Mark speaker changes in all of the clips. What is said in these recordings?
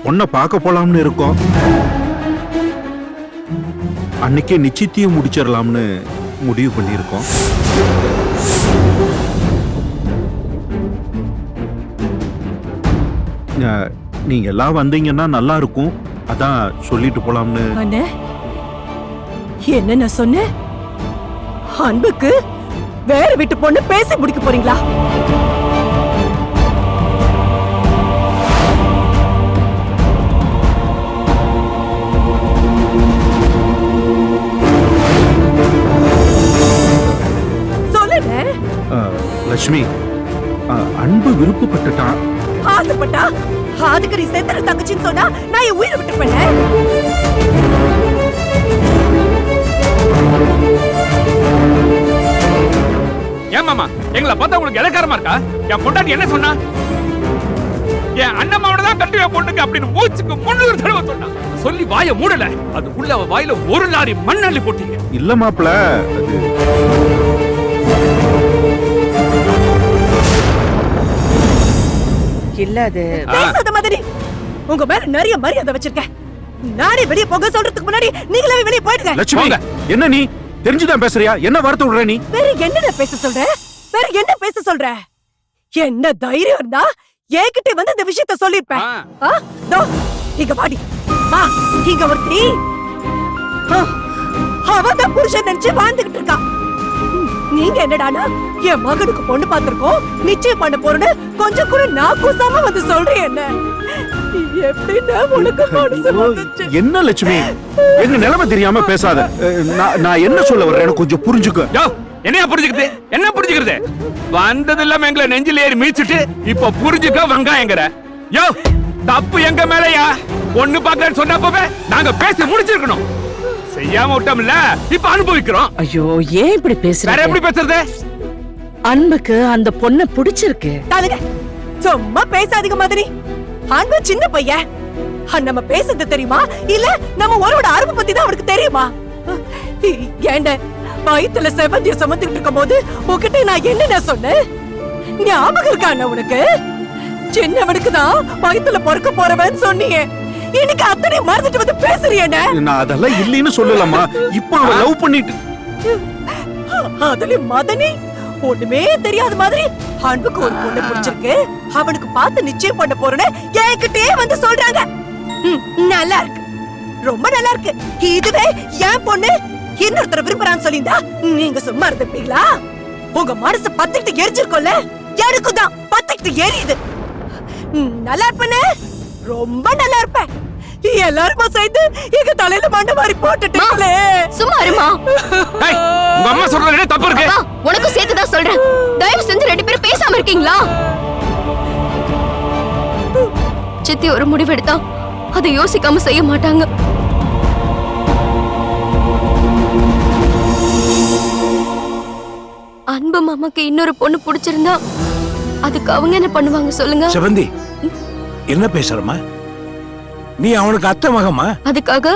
Speaker 1: பொண்ணை பார்க்க போலாம்னு இருக்கோம். அன்னைக்கே நிச்சயத்தையும் முடிச்சிடலாம்னு முடிவு பண்ணியிருக்கோம். நீங்க எல்லாம் வந்தீங்கன்னா நல்லா இருக்கும், அதான் சொல்லிட்டு போலாம்னு.
Speaker 2: என்ன நான் சொன்னேன்? அன்புக்கு வேற வீட்டு பொண்ணு பேசி முடிக்க போறீங்களா? சொல்லுங்க.
Speaker 1: லட்சுமி, அன்பு விருப்பப்பட்டுட்டான்.
Speaker 2: ஆசைப்பட்டா அதுக்கு நீ செத்துற தங்கச்சின்னு சொன்னா நான் என் உயிரை விட்டு பண்ணேன்.
Speaker 3: ஏன் மாமா எங்களை பார்த்தா உங்களுக்கு இலக்காரமா இருக்கா? என் பொண்டாட்டி என்ன சொன்னா? என் அண்ணமாவோட தான் கண்டிப்பா பொண்ணுக்கு அப்படின்னு மூச்சுக்கு 300 தடவை சொன்னா. சொல்லி வாயை மூடல, அதுக்குள்ள அவ வாயில ஒரு லாரி மண் அள்ளி போட்டீங்க.
Speaker 1: இல்ல மாப்பிள,
Speaker 2: இல்ல அது பேசாத மாதிரி. உங்க மேல நிறைய மரியாதை வச்சிருக்கேன். நானே வெளியே போக சொல்றதுக்கு முன்னாடி நீங்களே வெளியே போயிடுங்க.
Speaker 1: லட்சுமி, என்ன நீ தெரிஞ்சுதான் பேசுறியா? என்ன வார்த்தை விடுற நீ?
Speaker 2: வேற என்ன பேச சொல்ற? வேற என்ன பேச சொல்ற? என்ன தைரியம் இருந்தா ஏகிட்ட வந்து இந்த விஷயத்த சொல்லிருப்பேன். இங்க பாடி வா, இங்க ஒருத்தி அவதான் புருஷன் நினைச்சு வாழ்ந்துகிட்டு இருக்கா. நீங்க என்னடானா என் மகனுக்கு பொண்ணு பார்த்திருக்கோம், நிச்சயம் பண்ண போறேன்னு கொஞ்சம் கூட நான் கூசாம வந்து சொல்றேன். என்ன எப்படின்னா உனக்கு மனசு வந்துச்சு.
Speaker 1: என்ன லட்சுமி, எங்க நிலைமை தெரியாம பேசாத. நான் என்ன சொல்ல வர்றேன் எனக்கு கொஞ்சம் புரிஞ்சுக்க.
Speaker 3: என்னையா புரிஞ்சுக்கிறது? என்ன புரிஞ்சுக்கிறது? வந்தது இல்லாம எங்களை நெஞ்சில ஏறி மீச்சிட்டு இப்ப புரிஞ்சுக்க வெங்காயங்கிற. யோ, தப்பு எங்க மேலயா? பொண்ணு பாக்கன்னு சொன்னப்பவே நாங்க பேசி முடிச்சிருக்கணும். செய்யாம விட்டோம்ல, இப்ப அனுபவிக்கிறோம்.
Speaker 4: ஐயோ, ஏன் இப்படி பேசுற?
Speaker 3: வேற எப்படி பேசுறது?
Speaker 4: அன்புக்கு அந்த பொண்ணை பிடிச்சிருக்கு.
Speaker 2: சும்மா பேசாதீங்க மாதிரி. அன்பு சின்ன பையன். நம்ம பேசுறது தெரியுமா இல்ல நம்ம ஒருவோட அருமை பத்தி தான் அவனுக்கு தெரியுமா? ஏண்ட வயித்துல செவந்திய சுமந்துட்டு இருக்கும் போது உன்கிட்ட நான் என்ன சொன்னேன்? ஞாபகம் இருக்கா உனக்கு? சின்னவனுக்கு தான் வயித்துல பொறுக்க போறவன் சொன்னீங்க. எனக்கு அத்தனை மறந்துட்டு வந்து பேசுறியேனே.
Speaker 1: நான் அதெல்லாம் இல்லைன்னு சொல்லலம்மா. இப்ப அவ லவ் பண்ணிட்டு
Speaker 2: அதுல மதனி ஒண்ணுமே தெரியாத மாதிரி அன்புக்கு ஒரு பொண்ணு பிடிச்சிருக்கு, அவனுக்கு பார்த்து நிச்சயம் பண்ண போறேன்னு என்கிட்டே வந்து சொல்றாங்க. நல்லா இருக்கு, ரொம்ப நல்லா இருக்கு. இதுவே என் பொண்ணு இன்னொருத்தர விரும்புறான்னு சொல்லியிருந்தா நீங்க சும்மா இருந்திருப்பீங்களா? உங்க மனசு பத்திட்டு எரிஞ்சிருக்கோம்ல, எனக்கும் தான் பத்திட்டு எரியுது. நல்லா இருப்பேன்னு, ரொம்ப நல்லா இருப்பேன். எல்லாரும் சேர்ந்து எங்க தலையில மண்ணு மாதிரி போட்டுட்டீங்களே.
Speaker 5: சும்மா இருமா.
Speaker 3: உங்க அம்மா சொல்றது தப்பு இருக்கு.
Speaker 5: உனக்கு சேர்த்து தான் சொல்றேன். தயவு செஞ்சு 2 பேரும் பேசாம இருக்கீங்களா? சித்தி ஒரு முடிவு எடுத்தா அதை யோசிக்காம செய்ய மாட்டாங்க. அன்பு மாமாக்கு இன்னொரு பொண்ணு பிடிச்சிருந்தா அதுக்கு அவங்க என்ன பண்ணுவாங்க சொல்லுங்க?
Speaker 6: செவந்தி, என்ன பேசுறமா? நீ அவனுக்கு அத்தை மகமா?
Speaker 5: அதுக்காக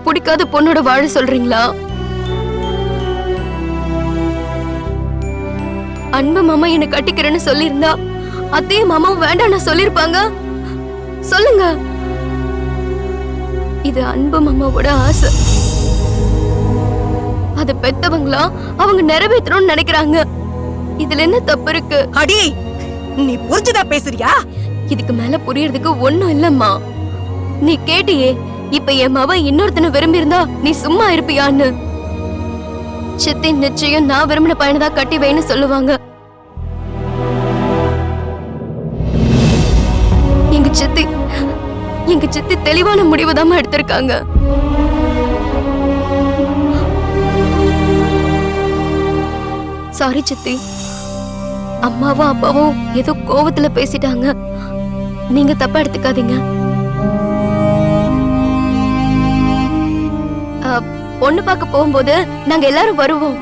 Speaker 5: பிடிக்காத பொண்ணோட வாழ சொல்றீங்களா? அன்பு மாமா என்ன கட்டிக்கிறேன்னு சொல்லியிருந்தா அத்தையும் மாமாவும் வேண்டாம் நான் சொல்லிருப்பாங்க. சொல்லுங்க. இது அன்பு மாமாவோட ஆசை. அது பெத்தவங்களா அவங்க நிறைவேற்றணும்னு நினைக்கிறாங்க. இதுல என்ன தப்பு இருக்கு?
Speaker 2: அடி, நீ புரிஞ்சுதா பேசுறியா?
Speaker 5: இதுக்கு மேல புரியறதுக்கு ஒண்ணும் இல்லம்மா. நீ கேட்டியே, இப்ப என் மவ இன்னொருத்தனை விரும்பி இருந்தா நீ சும்மா இருப்பியான்னு. சித்தி நிச்சயம் நான் விரும்பின பையனதான் கட்டி வைன்னு சொல்லுவாங்க. எங்க சித்தி தெளிவான முடிவுதாம்மா எடுத்திருக்காங்க. சாரி சித்தி, அம்மாவும் அப்பாவும் ஏதோ கோவத்துல பேசிட்டாங்க. நீங்க தப்பா எடுத்துக்காதீங்க. பொண்ணு பார்க்க போகும்போது நாங்க எல்லாரும் வருவோம்.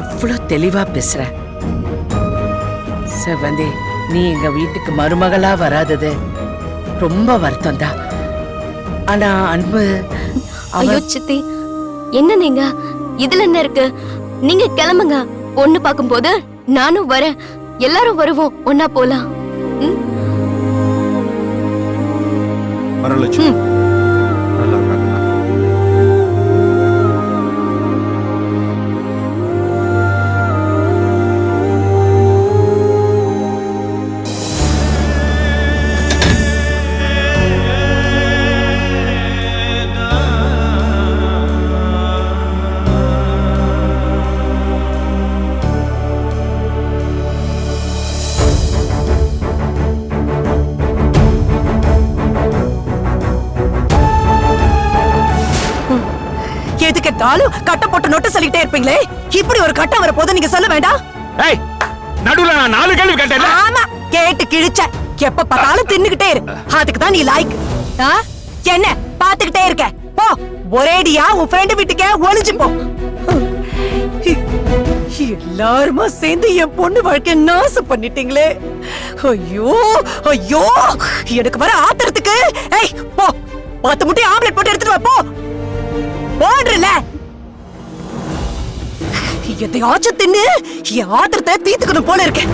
Speaker 4: எவ்வளவு தெளிவா பேசுற செவந்தி. நீ எங்க வீட்டுக்கு மருமகளா வராதது ரொம்ப வருத்தம் தான். ஆனா அன்பு
Speaker 5: ஐயோ சித்தி, என்ன நீங்க இதுல என்ன இருக்கு? நீங்க கிளம்புங்க. பொண்ணு பார்க்கும்போது நானும் வரேன். எல்லாரும் வருவோம், ஒன்னா போலாம்.
Speaker 1: வரலட்சுமி நல்லா இருக்காங்களா?
Speaker 2: எதுக்கெடுத்தாலும் கட்ட போட்டு நோட்டு சொல்லிட்டே இருப்பீங்களே, இப்படி ஒரு கட்டம் வர போது நீங்க சொல்ல வேண்டாம்?
Speaker 3: ஏய், நடுவுல நான் 4 கேள்வி கேட்டேன்ல.
Speaker 2: ஆமா, கேட்டு கிழிச்ச. எப்ப பார்த்தாலும் தின்னுகிட்டே இரு. அதுக்கு தான் நீ லாய்க்கு. என்ன பாத்துக்கிட்டே இருக்க? போ, ஒரேடியா உன் ஃப்ரெண்ட் வீட்டுக்கே ஒளிஞ்சு போ. எல்லாருமா சேர்ந்து என் பொண்ணு வாழ்க்கைய நாசம் பண்ணிட்டீங்களே. ஐயோ ஐயோ, எனக்கு வர ஆத்திரத்துக்கு. ஏய் போ, 10 முட்டை ஆம்லெட் போட்டு எடுத்துட்டு வா. போ போடுறல, எதையாச்சும் தின்னு என் ஆத்திரத்தை தீர்த்துக்கணும் போல இருக்கு.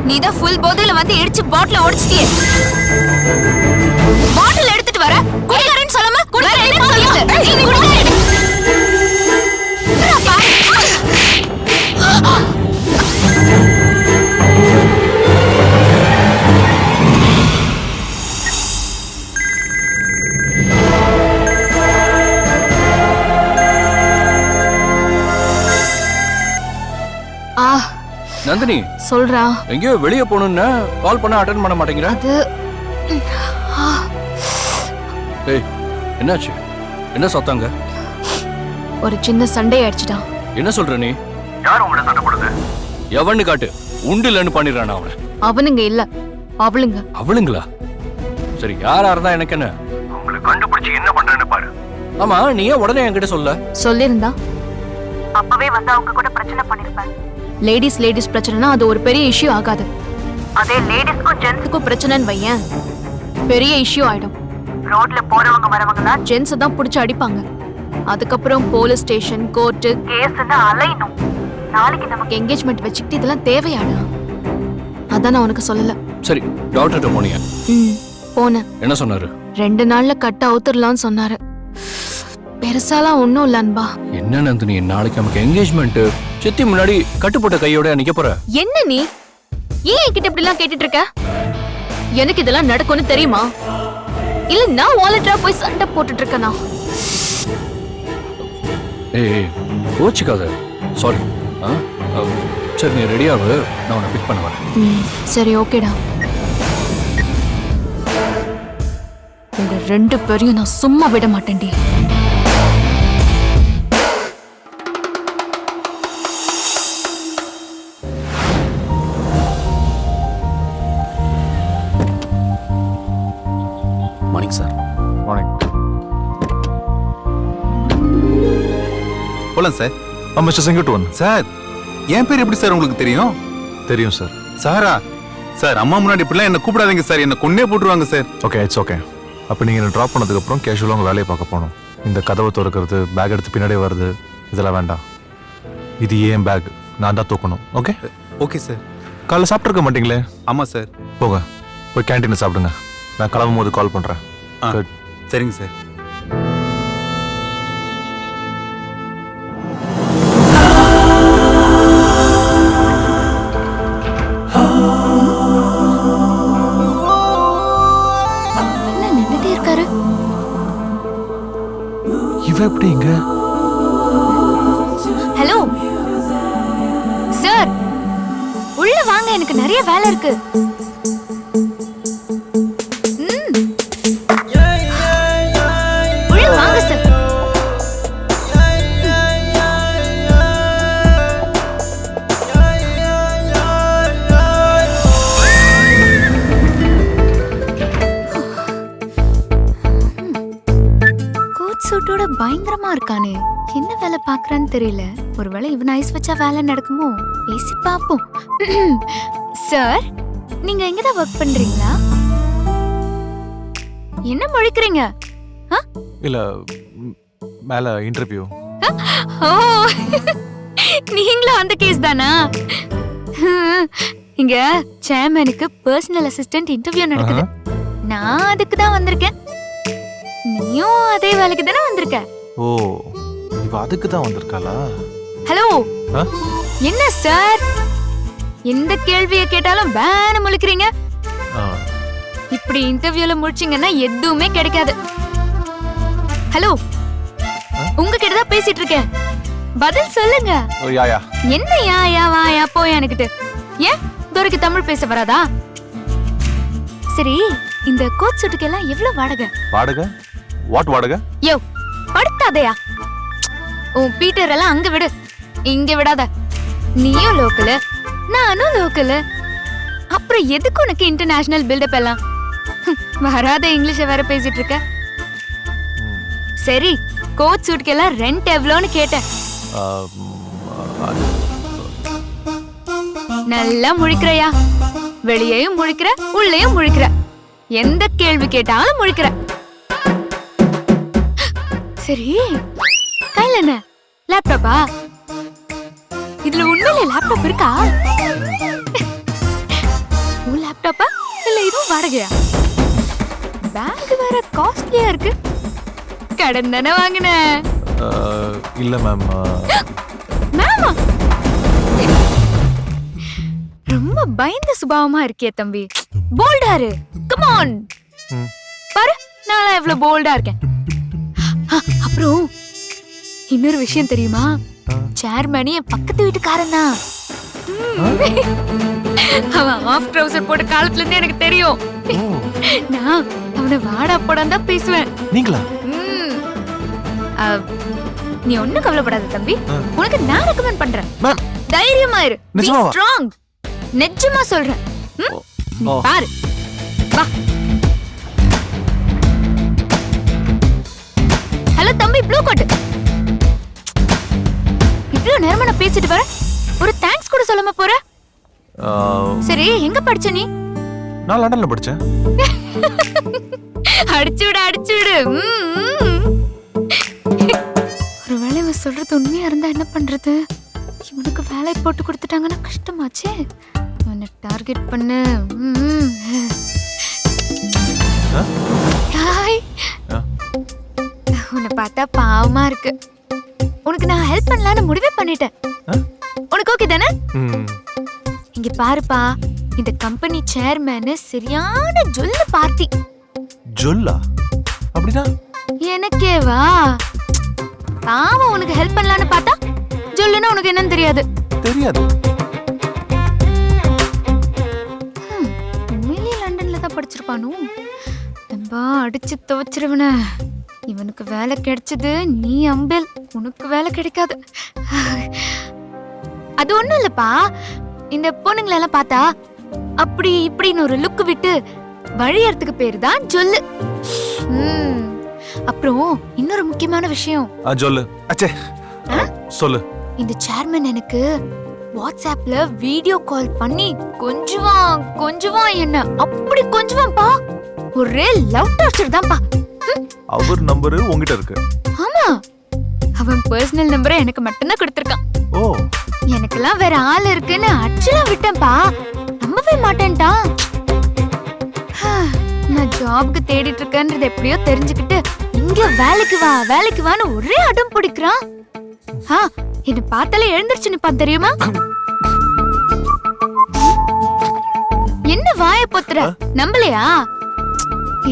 Speaker 5: நீதான் ஃபுல் போதையில வந்து இடிச்சு பாட்டில உடைச்சிட்டியே. பாட்டில் எடுத்துட்டு வர குடிகாரன்னு சொல்லாம குடிகாரன்னு சொல்லுது. நீ குடிகாரன்.
Speaker 7: நந்தினி
Speaker 5: சொல்றா.
Speaker 7: எங்கேயோ வெளியே போகணும்னா கால் பண்ண அட்டெண்ட் பண்ண மாட்டேங்கிற. ஏய், என்னாச்சு? என்ன சத்தாங்க?
Speaker 5: ஒரு சின்ன சண்டை ஆயிடுச்சுடா.
Speaker 7: என்ன சொல்ற நீ? யார் உங்களை சண்டை போடுது? எவன்னு காட்டு. உண்டு இல்லன்னு பண்ணிடுறானா அவனை?
Speaker 5: அவனுங்க இல்ல, அவளுங்க.
Speaker 7: அவளுங்களா? சரி, யாரா இருந்தா எனக்கு என்ன? உங்களை கண்டுபிடிச்சு என்ன பண்றேன்னு பாரு. ஆமா, நீ ஏன் உடனே என்கிட்ட சொல்ல?
Speaker 5: சொல்லிருந்தா
Speaker 8: அப்பவே வந்து அவங்க கூட பிரச்சனை பண்ணிருப்பேன்.
Speaker 5: லேடிஸ் பிரச்சனைனா அது ஒரு பெரிய இஷ்யூ ஆகாது.
Speaker 8: அதே லேடிஸ்க்கும் ஜென்ஸுக்கும்
Speaker 5: பிரச்சனைன்னு வையேன், பெரிய இஷ்யூ ஆயிடும்.
Speaker 8: ரோட்ல போறவங்க வரவங்கலாம்
Speaker 5: ஜென்ஸ் தான் புடிச்சு அடிப்பாங்க. அதுக்கப்புறம் போலீஸ் ஸ்டேஷன், கோர்ட்டு,
Speaker 8: கேஸ்ன்னு அலையணும். நாளைக்கு நமக்கு
Speaker 5: என்கேஜ்மெண்ட் வச்சுக்கிட்டு இதெல்லாம் தேவையாடா? அதான் நான் உனக்கு சொல்லல.
Speaker 7: சரி, டாக்டர்கிட்ட போனியா?
Speaker 5: போனேன்.
Speaker 7: என்ன சொன்னாரு?
Speaker 5: 2 நாள்ல கட்ட அவுத்துடலாம்னு சொன்னாரு. பெருசாலாம் ஒண்ணும் இல்ல அன்பா.
Speaker 7: என்ன நந்தினி, நாளைக்கு நமக்கு என்கேஜ்மெண்ட். சித்தி முன்னாடி கட்டுப்பட்ட கையோட நிக்க போற.
Speaker 5: என்ன நீ ஏன் என்கிட்ட இப்படி எல்லாம் கேட்டுட்டு இருக்க? எனக்கு இதெல்லாம் நடக்கும்னு தெரியுமா? இல்ல நான் வாலண்டரா போய் சண்டை போட்டுட்டு இருக்கேனா?
Speaker 7: ஏய், கோச்சிக்காத. சாரி. சரி, நீ ரெடியாவு, நான் உன்னை பிக் பண்ண வரேன்.
Speaker 5: சரி, ஓகேடா. உங்க 2 பேரையும் நான் சும்மா விட மாட்டேன்டி.
Speaker 1: Morning sir.
Speaker 9: மார்னிங்.
Speaker 1: போலாம் சார்.
Speaker 9: மிஸ்டர் செங்கட்வன்.
Speaker 1: சார், என் பேர் எப்படி சார் உங்களுக்கு தெரியும்?
Speaker 9: தெரியும் சார்.
Speaker 1: சாரா? சார், அம்மா முன்னாடி இப்படிலாம் என்ன கூப்பிடாதீங்க சார், என்ன கொன்னே போட்டுருவாங்க சார்.
Speaker 9: Okay, it's okay. அப்போ நீங்கள் என்ன ட்ராப் பண்ணதுக்கப்புறம் கேஷுவலாக உங்கள் வேலையை பார்க்க போகணும். இந்த கதவை திறக்கிறது, பேக் எடுத்து பின்னாடியே வருது, இதெல்லாம் வேண்டாம். இது ஏன் பேக், நான் தான் தூக்கணும். ஓகே?
Speaker 1: Okay sir.
Speaker 9: காலைல சாப்பிட்ருக்க மாட்டீங்களே?
Speaker 1: ஆமாம் சார்.
Speaker 9: போங்க, போய் கேன்டீனில் சாப்பிடுங்க. நான் கிளம்பும் போது கால் பண்ணுறேன்.
Speaker 1: சரிங்க சார்.
Speaker 5: நின்னுட்டே இருக்காரு.
Speaker 9: இவ எப்படி இங்க?
Speaker 5: ஹலோ சார்,
Speaker 8: எனக்கு நிறைய வேலை இருக்கு. உள்ள வாங்க சார். கோட் சூட்டோட பயங்கரமா இருக்கானே, என்ன வேலை பாக்குறான்னு தெரியல. ஒருவேளை இவன் ஐஸ் வச்சா வேலை நடக்குமோ? பேசி பாப்போம். சார், நீங்க எங்கதான் ஒர்க் பண்றீங்களா? என்ன முழிக்கிறீங்க?
Speaker 9: இல்ல மேல இன்டர்வியூ.
Speaker 8: ஓ, நீங்களும் அந்த கேஸ் தானா? இங்க சேர்மனுக்கு பர்சனல் அசிஸ்டன்ட் இன்டர்வியூ நடக்குது. நான் அதுக்கு தான் வந்திருக்கேன். நீயும் அதே வேலைக்கு தானே வந்திருக்க?
Speaker 9: ஓ, இவ அதுக்கு தான் வந்திருக்காளா?
Speaker 8: ஹலோ, என்ன சார் எந்த கேள்வியை கேட்டாலும் பேன முழிக்கிறீங்க? இப்படி இன்டர்வியூல முடிச்சீங்கன்னா எதுவுமே கிடைக்காது. ஹலோ, உங்ககிட்ட தான் பேசிட்டு இருக்கேன், பதில் சொல்லுங்க.
Speaker 9: ஓ யாயா.
Speaker 8: என்ன யாயா வாயா போய் எனக்கிட்டு? ஏன் துரைக்கு தமிழ் பேச வராதா? சரி, இந்த கோட் சூட்டுக்கு எல்லாம் எவ்வளவு வாடகை?
Speaker 9: வாடகை? வாட் வாடகை?
Speaker 8: யோ, படுத்தாதயா. உன் பீட்டர் எல்லாம் அங்க விடு, இங்க விடாத. நீயும் லோக்கலு, நானும் லோக்கலு. அப்புறம் எதுக்கு உனக்கு இன்டர்நேஷனல் பில்டப் எல்லாம்? வராத இங்கிலீஷ வேற பேசிட்டு இருக்க. சரி, கோட் சூட்டுக்கு எல்லாம் ரெண்ட் எவ்வளோன்னு கேட்டேன். நல்லா முழிக்கிறையா? வெளியேயும் முழிக்கிற, உள்ளேயும் முழிக்கிற. எந்த கேள்வி கேட்டாலும் முழிக்கிற. சரி, கையில என்ன லேப்டாப்பா? இதுல உண்மையில லேப்டாப் இருக்கா? உன் லேப்டாப்பா இல்ல இதுவும் வாடகையா? பேக் வேற காஸ்ட்லியா இருக்கு. கடன் தானே வாங்கின?
Speaker 9: இல்ல மேம்.
Speaker 8: மேமா, ரொம்ப பயந்த சுபாவமா இருக்கே தம்பி. போல்டாரு, கம் ஆன். பாரு, நான் எவ்வளவு போல்டா இருக்கேன். அப்புறம் இன்னொரு விஷயம் தெரியுமா? சேர்மனி என் பக்கத்து வீட்டுக்காரன் தான். அவன் ஆஃப் ட்ரவுசர் போட்ட காலத்துல இருந்து எனக்கு தெரியும். நான் அவனை வாடா போடான்னு தான் பேசுவேன்.
Speaker 9: நீங்களா?
Speaker 8: நீ ஒண்ணும் கவலைப்படாத தம்பி, உனக்கு நான் ரெக்கமெண்ட் பண்றேன்.
Speaker 9: மேம்,
Speaker 8: தைரியமா இரு. பீ
Speaker 9: நிஜமாவா?
Speaker 8: ஸ்ட்ராங். நிஜமா சொல்றேன். நீ பாரு, வா. ஹலோ தம்பி, ப்ளூ கோட். இவ்வளவு நேரமா நான் பேசிட்டு வரேன், ஒரு தேங்க்ஸ் கூட சொல்லாம போற? சரி, எங்க படிச்ச நீ?
Speaker 9: நான் லண்டன்ல படிச்சேன்.
Speaker 8: அடிச்சு விடு, அடிச்சு விடு. ஒருவேளை இவன் சொல்றது உண்மையா இருந்தா என்ன பண்றது? இவனுக்கு வேலை போட்டு கொடுத்துட்டாங்கன்னா கஷ்டமாச்சே. இவனை டார்கெட் பண்ணு. ஹாய். உன்னை பார்த்தா பாவமா இருக்கு. உனக்கு நான் ஹெல்ப் பண்ணலான்னு முடிவே பண்ணிட்டேன். உனக்கு ஓகே தானே? இங்க பாருப்பா, இந்த கம்பெனி சேர்மேன் சரியான ஜொல்ல பார்ட்டி.
Speaker 9: ஜொல்லா? அப்படினா
Speaker 8: எனக்கே வா. பாவம், உனக்கு ஹெல்ப் பண்ணலான்னு பார்த்தா ஜொல்லுன்னா உனக்கு என்னன்னு தெரியாது.
Speaker 9: தெரியாது.
Speaker 8: உண்மையிலேயே லண்டன்ல தான் படிச்சிருப்பானோ? நம்பா அடிச்சு துவச்சிருவன. இவனுக்கு வேலை கிடைச்சது, நீ அம்பேல். உனக்கு வேலை கிடைக்காது. அது ஒண்ணும் இல்லப்பா, இந்த பொண்ணுங்களெல்லாம் பார்த்தா அப்படி இப்படின்னு ஒரு லுக்கு விட்டு வழியறதுக்கு பேரு தான் ஜொல்லு. அப்புறம் இன்னொரு முக்கியமான விஷயம்.
Speaker 9: சொல்லு. அச்சே, சொல்லு.
Speaker 8: இந்த சேர்மன் எனக்கு வாட்ஸ்அப்ல வீடியோ கால் பண்ணி கொஞ்சுவான் என்ன. அப்படி கொஞ்சுவான்பா. ஒரே லவ் டார்ச்சர் தான்ப்பா.
Speaker 9: அவர் நம்பர் உங்ககிட்ட இருக்கு?
Speaker 8: ஆமா, அவன் பர்சனல் நம்பரை எனக்கு மட்டும்தான் கொடுத்திருக்கான்.
Speaker 9: ஓ,
Speaker 8: எனக்கெல்லாம் வேற ஆள் இருக்குன்னு அடிச்சுலாம் விட்டேன்பா. நம்பவே மாட்டேன்ட்டான். நான் ஜாப்க்கு தேடிட்டு இருக்கேன்றது எப்படியோ தெரிஞ்சுக்கிட்டு இங்க வேலைக்கு வான்னு ஒரே அடம் பிடிக்கிறான். என்ன பார்த்தாலே எழுந்திருச்சு நிப்பான் தெரியுமா? என்ன வாய பொத்துற? நம்பலையா?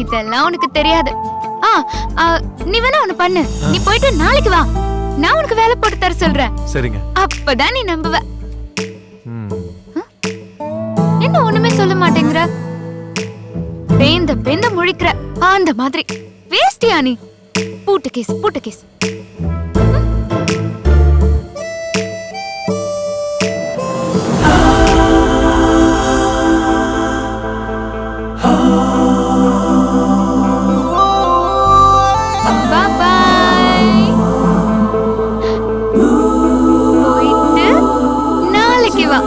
Speaker 8: இதெல்லாம் உனக்கு தெரியாது. நீ வேணா ஒண்ணு பண்ணு, நீ போயிட்டு நாளைக்கு வா, நான் உனக்கு வேலை போட்டு தர சொல்றேன்.
Speaker 9: சரிங்க.
Speaker 8: அப்பதான் நீ நம்புவ. மாட்டேங்கிற? பேந்த பேந்த முழிக்கிற அந்த மாதிரி வேஸ்டியா நீ? பூட்டு கேஸ் பூட்டு கேஸ். போயிட்டு நாளைக்கு வா.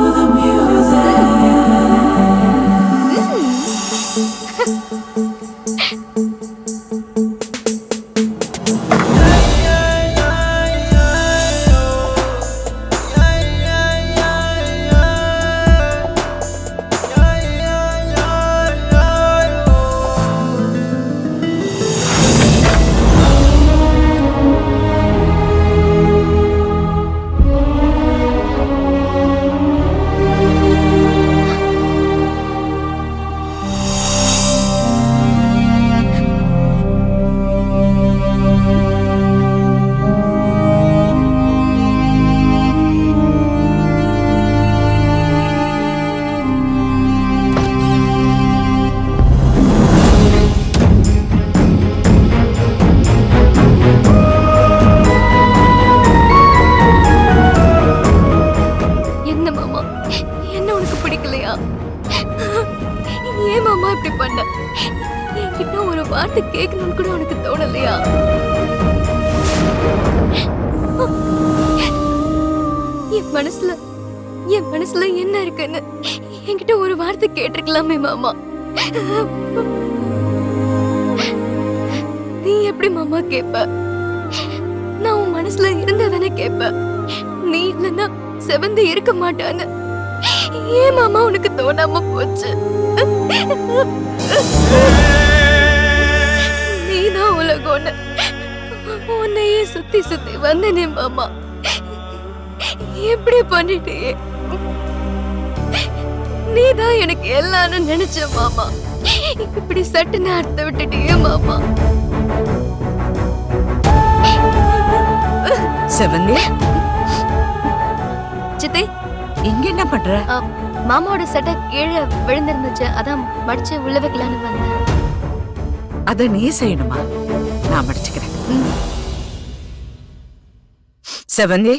Speaker 8: ஏன் மாமா இப்படி பண்ண? என்கிட்ட ஒரு வார்த்தை கேட்கணும்னு கூட உனக்கு தோணலையா? என் மனசுல என்ன இருக்குன்னு என்கிட்ட ஒரு வார்த்தை கேட்டிருக்கலாமே மாமா. நீ எப்படி மாமா கேப்ப? நான் உன் மனசுல இருந்ததானே கேப்ப. நீ இல்லைன்னா செவந்து இருக்க மாட்டான்னு ஏன் மாமா உனக்கு தோணாம போச்சு? நீதான் உலகம்னு உன்னையே சுத்தி சுத்தி வந்தனே மாமா. எப்படி பண்ணிட்டியே? நீதான் எனக்கு எல்லாம்னு நினைச்ச மாமா. இப்படி சட்டுன்னு அர்த்த விட்டுட்டியே மாமா.
Speaker 4: செவந்தி,
Speaker 5: சித்தி,
Speaker 4: இங்க என்ன பண்ற?
Speaker 5: மாமாவோட சட்டை கீழே விழுந்திருந்துச்சு, அதான் மடிச்சு உள்ள வைக்கலான்னு வந்தேன்.
Speaker 4: அத நீ செய்யணுமா? நான் மடிச்சுக்கிறேன். செவந்தி,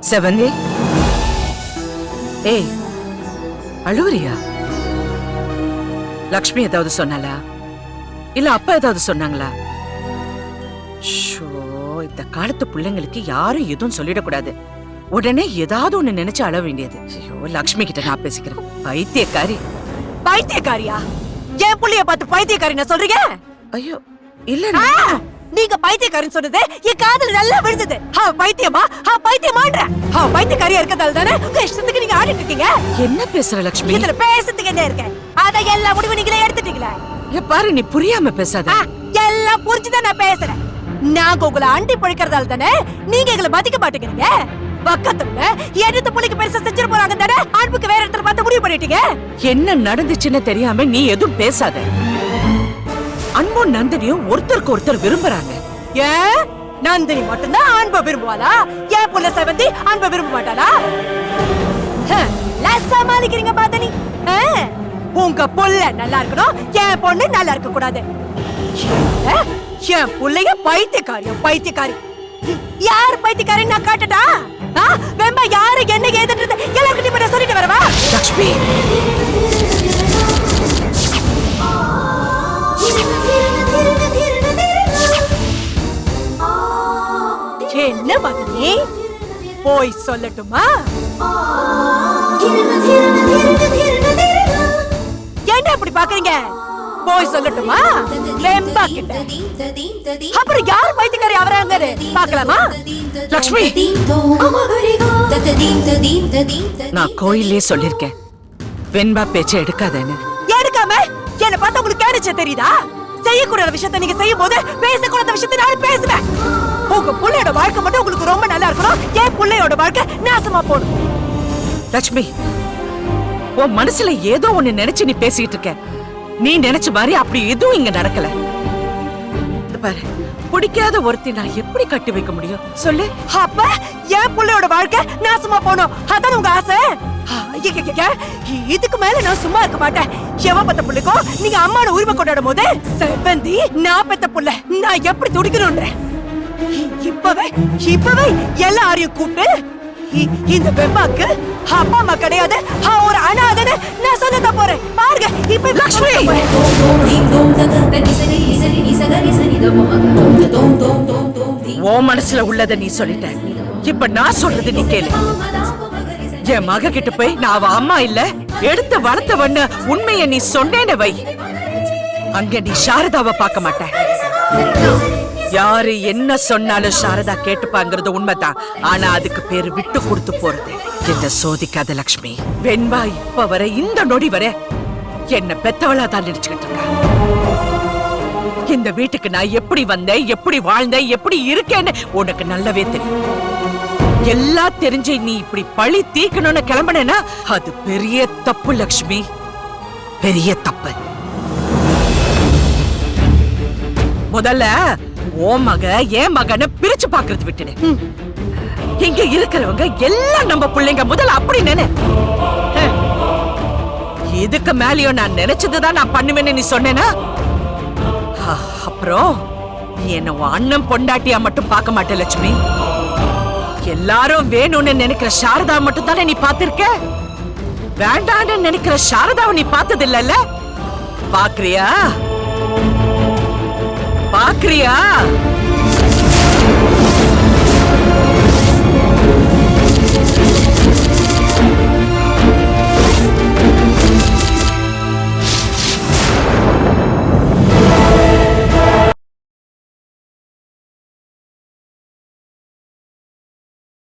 Speaker 4: செவந்தி, ஏய், அழுவுறியா? லக்ஷ்மி ஏதாவது சொன்னாளா? இல்ல அப்பா ஏதாவது சொன்னாங்களா? ஷோ, இந்த காலத்து பிள்ளைங்களுக்கு யாரும் எதுவும் சொல்லிடக்கூடாது. உடனே ஏதாவது ஒண்ணு நினைச்சு அழ வேண்டியது. ஐயோ, லக்ஷ்மி கிட்ட நான் பேசிக்கிறேன். பைத்தியக்காரி.
Speaker 2: பைத்தியக்காரியா? என் புள்ளைய பார்த்து பைத்தியக்காரின்னு சொல்றீங்க?
Speaker 4: ஐயோ இல்ல,
Speaker 2: நீங்க பைத்தியக்காரின்னு சொன்னது என் காதுல நல்லா விழுந்தது. பைத்தியமா? பைத்தியமான்ற பைத்தியக்காரியா இருக்கதால தானே இஷ்டத்துக்கு நீங்க ஆடிட்டு இருக்கீங்க.
Speaker 4: என்ன பேசுற லக்ஷ்மி?
Speaker 2: இதுல பேசுறதுக்கு என்ன இருக்கு? அத எல்லா முடிவு நீங்களே எடுத்துட்டீங்களா?
Speaker 4: பாரு, நீ புரியாம பேசாத.
Speaker 2: எல்லாம் புரிஞ்சுதான் நான் பேசுறேன். நாங்க உங்களை அண்டி பழிக்கிறதால தானே நீங்க எங்களை மதிக்க மாட்டேங்கிறீங்க. பக்கத்துல எடுத்த புள்ளிக்கு பெருசா செஞ்சிட போறாங்க தானே அன்புக்கு வேற இடத்துல பார்த்து முடிவு பண்ணிட்டீங்க.
Speaker 4: என்ன நடந்துச்சுன்னு தெரியாம நீ எதுவும் பேசாத. அன்பும் நந்தினியும் ஒருத்தருக்கு ஒருத்தர் விரும்புறாங்க.
Speaker 2: ஏன் நந்தினி மட்டும்தான் அன்பை விரும்புவாளா? என் புள்ள செவந்தி அன்பை விரும்ப மாட்டாளா? சமாளிக்கிறீங்க பாத்தனி. உங்க புள்ள நல்லா இருக்கணும், என் பொண்ணு நல்லா இருக்க கூடாது. என் புள்ளைய பைத்தியக்காரியம், பைத்தியக்காரி. யார் பைத்தியக்காரி நான் காட்டட்டா? வெம்பா யாரு என்ன ஏதுன்றது எல்லாருக்கிட்டையும் நான் சொல்லிட்டு வரவா?
Speaker 4: லக்ஷ்மி,
Speaker 2: என்ன மகனே, போய் சொல்லட்டுமா? என்ன அப்படி பாக்குறீங்க? போய் சொல்லட்டுமா? வெம்பா கிட்ட. அப்புறம் யார் பைத்தியக்காரி அவராங்க பாக்கலாமா?
Speaker 4: லக்ஷ்மி, நான் கோயிலே சொல்லிருக்கேன், வெண்பா பேச்ச எடுக்காதேன்னு.
Speaker 2: எடுக்காம என்ன பார்த்தா உங்களுக்கு கேடுச்சே தெரியுதா? செய்யக்கூடாத விஷயத்தை நீங்க செய்யும் போது பேசக்கூடாத விஷயத்தை நான் பேசுவேன். உங்க புள்ளையோட வாழ்க்கை மட்டும் உங்களுக்கு ரொம்ப நல்லா இருக்கணும், என் புள்ளையோட வாழ்க்கை நாசமா போடும்.
Speaker 4: லட்சுமி, உன் மனசுல ஏதோ ஒண்ணு நினைச்சு நீ பேசிட்டு இருக்க. நீ நினைச்ச மாதிரி அப்படி எதுவும் இங்க நடக்கல. பாரு, பிடிக்காத ஒருத்தி நான் எப்படி கட்டி வைக்க முடியும் சொல்லு?
Speaker 2: அப்ப என் புள்ளையோட வாழ்க்கை நாசமா போணும், அதான் உங்க ஆசை? இதுக்கு மேல நான் சும்மா இருக்க மாட்டேன். எவ பத்த புள்ளைக்கோ நீங்க அம்மாவோட உரிமை கொண்டாடும் போது செவந்தி நான் பெத்த புள்ள நான் எப்படி துடிக்கணும்ன்ற இப்பவே எல்லாரையும் கூப்பிட்டு இந்த வெம்மாக்கு அப்பா அம்மா கிடையாது ஒரு அனாதைன்னு நான் சொல்லதான் போறேன். பாருங்க இப்ப லக்ஷ்மி
Speaker 4: ஓ மனசுல உள்ளத நீ சொல்லிட்ட. இப்ப நான் சொல்றது நீ கேளு. என் மக கிட்ட போய் நான் அவ அம்மா இல்ல எடுத்து வளர்த்தவன்னு உண்மைய நீ சொன்னேன்னு வை. அங்க நீ சாரதாவை பார்க்க மாட்ட. யாரு என்ன சொன்னாலும் சாரதா கேட்டுப்பாங்கிறது உண்மைதான். ஆனா அதுக்கு பேரு விட்டு கொடுத்து போறது. என்ன சோதிக்காத லக்ஷ்மி. வெண்பா இப்ப வர இந்த நொடி வர என்ன பெத்தவளா தான் நினைச்சுக்கிட்டு இருக்கா. இந்த வீட்டுக்கு நான் எப்படி வந்தேன், எப்படி வாழ்ந்தேன், எப்படி இருக்கேன்னு உனக்கு நல்லாவே தெரியும். எல்லாம் தெரிஞ்சு நீ இப்படி பழி தீக்கணும்னு கிளம்பினா அது பெரிய தப்பு லக்ஷ்மி, பெரிய தப்பு. முதல்ல ஓ மக என் மகனை பிரிச்சு பாக்குறது விட்டுடு. இங்க இருக்கிறவங்க எல்லாம் நம்ம பிள்ளைங்க. முதல்ல அப்படி நினை. இதுக்கு மேலயும் நான் நினைச்சதுதான் நான் பண்ணுவேன்னு நீ சொன்னேனா அப்புறம் என்ன அண்ணன் பொண்டாட்டியா மட்டும் பார்க்க மாட்டே லட்சுமி. எல்லாரும் வேணும்னு நினைக்கிற சாரதா மட்டும் தானே நீ பாத்திருக்க. வேண்டான்னு நினைக்கிற சாரதாவை நீ பார்த்தது இல்லல்ல. பாக்குறியா?